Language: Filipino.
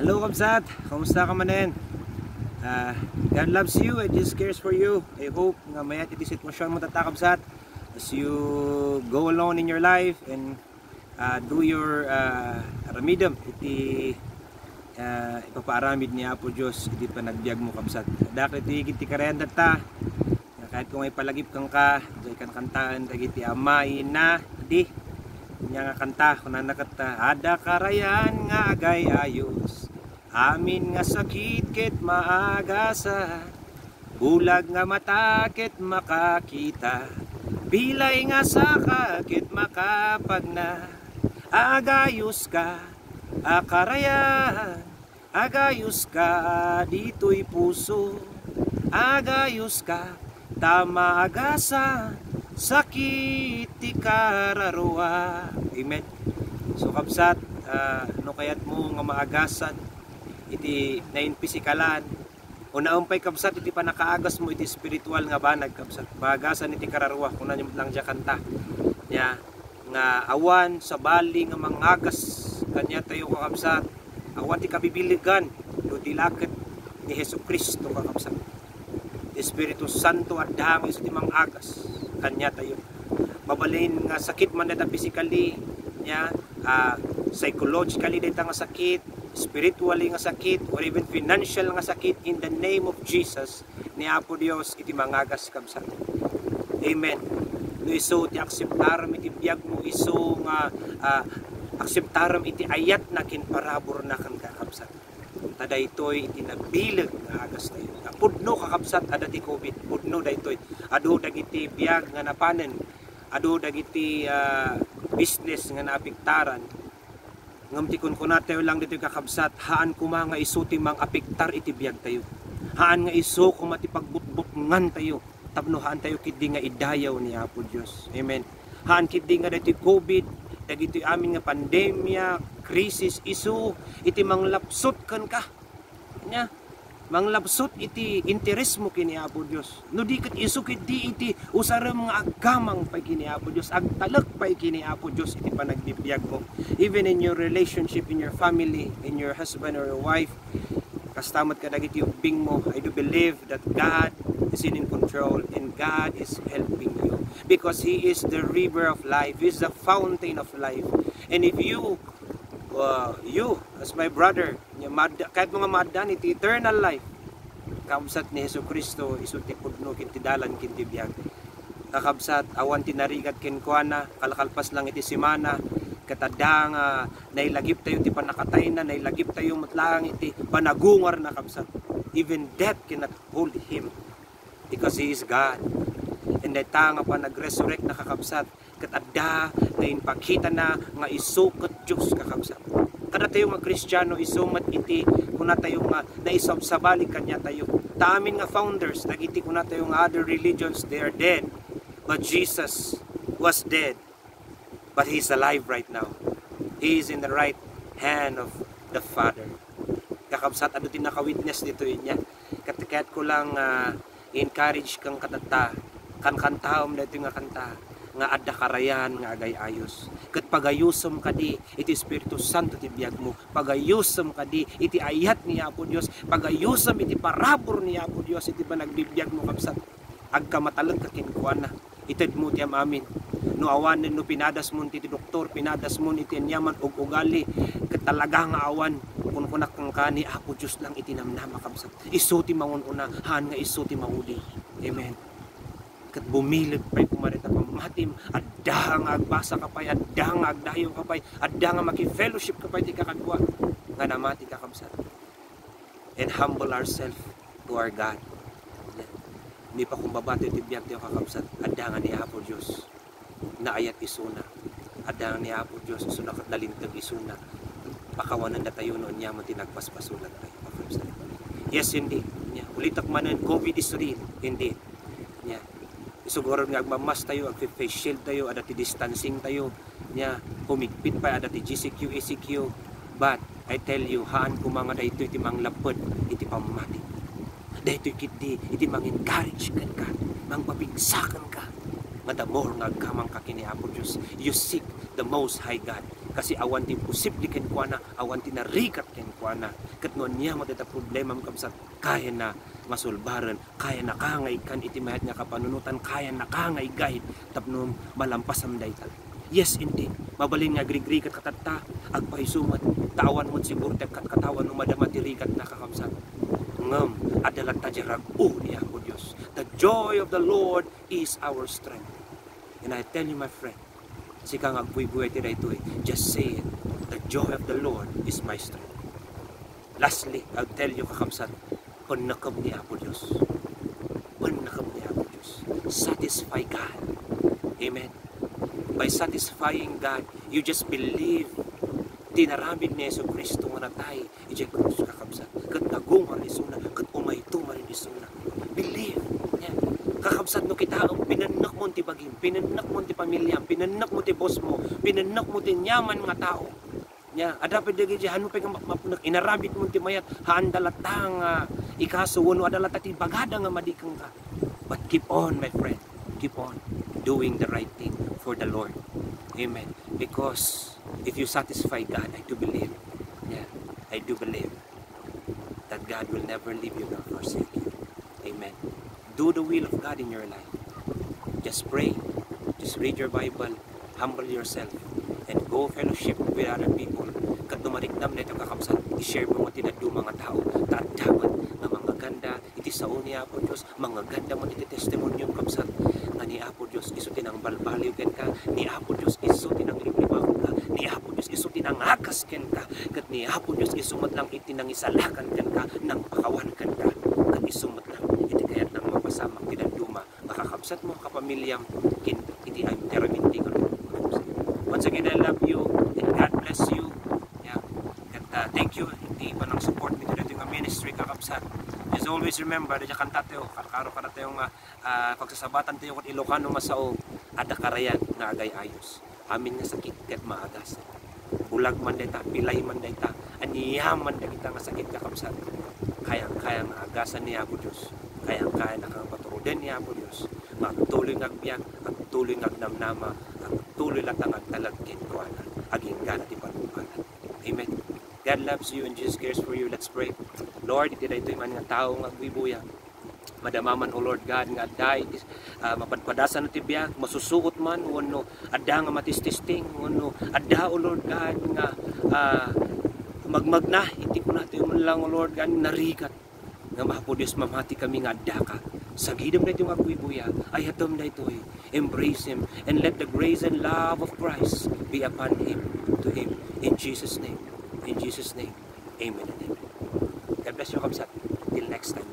Hello Kabsat, kamusta ka manen? God loves you and just cares for you. I hope nga mayat iti sitwasyon mo tata Kabsat as you go alone in your life and do your ramidam iti ipapaaramid ni Apo Diyos iti panagbiag mo Kabsat. Dakit iti karenda ta kahit kung may palagip kang ka dahil kan kantaan dagiti amay na di nya nga kanta kunan nakata ada karayan nga agay ayos amin nga sakit ket maagasa bulag nga mata ket makakita bilay nga saka ket makapagna agayos ka akarayan agayos ka dito'y puso agayos ka tama agasa sakit ti kararua. Amen. So Kabsat, no kayat mo nga maagasan iti nain pisikalan o naumpay Kabsat iti panakaagas mo iti spiritual nga banag Kabsat. Maagasan iti kararua kuna nyo lang dya kanta nya nga awan sa bali nga mangagas kanya tayo ka Kabsat. Awan ti kabibiligan no dilakit ni Hesus Kristo ka Kabsat. Espiritu Santo at dahang iso ti mangagas kanya tayo babalin nga sakit man data physically nya psychologically data nga sakit spiritually nga sakit or even financial nga sakit in the name of Jesus ni Apo Dios iti mangagas Kabsat. Amen. No iso ti akseptaram iti biag mo iso nga akseptaram iti ayat na kinparabor na kan Kabsat. Tada ito'y iti nagbilag nga agas tayo. Pudno kakabsat ada ti COVID. Pudno da ito'y. Ado dagiti biag nga napanen. Ado dagiti business nga naapiktaran. Ngam ti kun tayo lang dito kakabsat. Haan kuma nga iso ti mang apiktar iti biag tayo. Haan nga iso kuma ti pagbutbutngan tayo. Tapno haan tayo kidi nga idayaw ni Apo Diyos. Amen. Haan kidi nga dito COVID. Dagiti amin nga pandemya, krisis, isu, iti manglapsot kan ka. Nya, manglapsot iti interes mo kini Apo Dios. No di ket isu ket di iti usaram nga aggamang pay kini Apo Dios, agtalek pay kini Apo Dios iti panagbibiag mo. Even in your relationship, in your family, in your husband or your wife, kastamat ka dagiti ubing mo, I do believe that God is in control and God is helping you. Because He is the river of life. He is the fountain of life. And if you as my brother, kahit mga madan iti eternal life, kabsat ni Hesus Kristo, isulti pudno kinti dalan kinti biyag. Kakabsat, awan tinarigat kinkuana, kalakalpas lang iti simana, katadang nailagip tayo iti panakatay na, nailagip tayo matlang iti panagungar na kabsat. Even death cannot hold Him. Because He is God. And dahil nga pa nag-resurrect na kakabsat, katadda na inpakita na nga iso kat Diyos kakabsat. Kada tayo nga Kristiyano, iso mat iti, kuna tayo nga naisabsabali kanya tayo. Taamin nga founders, nagiti kuna tayo nga other religions, they are dead. But Jesus was dead. But He's alive right now. He is in the right hand of the Father. Kakabsat, ano din naka-witness dito yun niya. Katikayat ko lang encourage kang katata, kan kantaom dito nga kanta, nga adda karayan nga agay ayos. Ket pagayusom kadi iti Espiritu Santo ti biag mo. Pagayusom kadi iti ayat ni Apo Dios. Pagayusom iti parabor ni Apo Dios iti panagbibiag mo kabsat. Agkamatalag ka kinkuana. Ited mo ti amin. No awan no pinadas mo ti doktor, pinadas mo iti anyaman og ugali. Ket talaga nga awan kun kunak kang kani Apo Dios lang iti namnama kabsat. Isu ti mangununa, haan nga isu ti mauli. Amen. Kat bumilig pa'y pumarita pamatim, adda nga agbasa ka pa'y, adda nga agdayo ka pa'y, adda nga maki-fellowship ka pa'y, di kakadwa, nga namati kakabsat. And humble ourselves to our God. Hindi pa kumbabato iti biyag tayo kakabsat, adda nga ni Apo Diyos, na ayat isuna, adda nga ni Apo Diyos, isuna kat nalintag isuna, pakawanan na tayo noon niya, tinagpaspasulan tayo kakabsat. Yes, hindi. Ulitak manan, COVID is real, hindi. Siguro nga agmamas tayo, ag-face shield tayo, adati distancing tayo, humigpit pa, adati GCQ, ECQ. But, I tell you, haan ko mga dahito iti manglapod, iti pamati. Dahito iti mang-encourage ka, mang-pabigsakan ka. Nga the more nga agkamang ka kini Apo Diyos, you seek the Most High God. Kasi awan ti posible ken kuana, awan ti narikat ken kuana. Ket no niya mo deta problema mo kabsat, kaya na masulbaran, kaya na kangay kan iti mayat nga kapanunutan, kaya na kangay gahit tapno malampasam dayta. Yes, indeed. Mabalin nga grigrikat katatta, agpaisumat, tawan mo siguro kat katawan no madama ti rikat na kakabsat. Ngam, adalat ta jarag niya ko Diyos. The joy of the Lord is our strength. And I tell you, my friend, sikang agbuy-buhay ti dayto just say it. The joy of the Lord is my strength. Lastly, I'll tell you kakabsat, panakam ni Apo Diyos. Panakam ni Apo Diyos. Satisfy God. Amen. By satisfying God, you just believe tinaramid ni Yesu Kristo nga natay ijay krus kakabsat. Kat nagungan isuna, kat umaytuman isuna. Believe. Yeah. Kakabsat no kita ang pinanak mo ti bagim, pinanak mo ti pamilya, pinanak mo ti boss mo, pinanak mo ti nyaman nga tao. Nya, adapid dagi diyan mo pag mapunak inarabit mo ti mayat, haandalatang ikaso wano adalata ti bagada nga madikang ka. But keep on, my friend. Keep on doing the right thing for the Lord. Amen. Because if you satisfy God, I do believe, I do believe that God will never leave you nor forsake you. Amen. Do the will of God in your life. Just pray. Just read your Bible. Humble yourself. And go fellowship with other people. Kat numariknam na ito kakabsat, i-share mo mga tinadu mga tao. Taadaman na mga ganda, iti sao ni Apo Diyos, mga ganda mo iti testimonyo kabsat. Nga ni Apo Diyos, isutin ang balbaliw ken ka. Ni Apo Diyos, isutin ang liblibaw ka. Ni Apo Diyos, isutin ang akas ken ka. Kat ni Apo Diyos, isumat lang iti nang isalakan ken ka, nang pakawan ken ka. Kat isumat lang iti kayat nang mapasamak tinaduma. Makakabsat mo kapamilyam, iti ay teraminti ka. Once again, I love you and God bless you. Yeah. And thank you hindi pa nang support me dito yung ministry kakabsat. Just always remember, da kanta tayo, karo kada tayo nga pagsasabatan tayo ket Ilocano nga sao, ada karayan nga agay ayos. Amin nga sakit ket maagas. Bulag man dayta, pilay man dayta, aniyaman dagita nga sakit kakabsat. Kaya nga agasan ni Apo Dios. Kaya na kang paturuden ni Apo Dios. Magtuloy nga agbyag, magtuloy nga agnamnama, magtuloy lang ang agtalagkin ko na aging gana ti panukanan. Amen. God loves you and Jesus cares for you. Let's pray. Lord, iti daytoy man nga tao nga agbibuya. Madamaman, O Lord God, nga aday mapadpadasan na ti biyak, masusuot man, wano adda nga matististing, wano adda, O Lord God, nga magmagna, iti ko natin man lang, O Lord God, narikat. Nga Apo Diyos, mamati kami nga adda ka. Sa gidam na itong agwibuya, ay hatom na ito embrace Him and let the grace and love of Christ be upon Him, to Him, in Jesus' name. In Jesus' name, Amen and Amen. God bless you, kabsat. Till next time.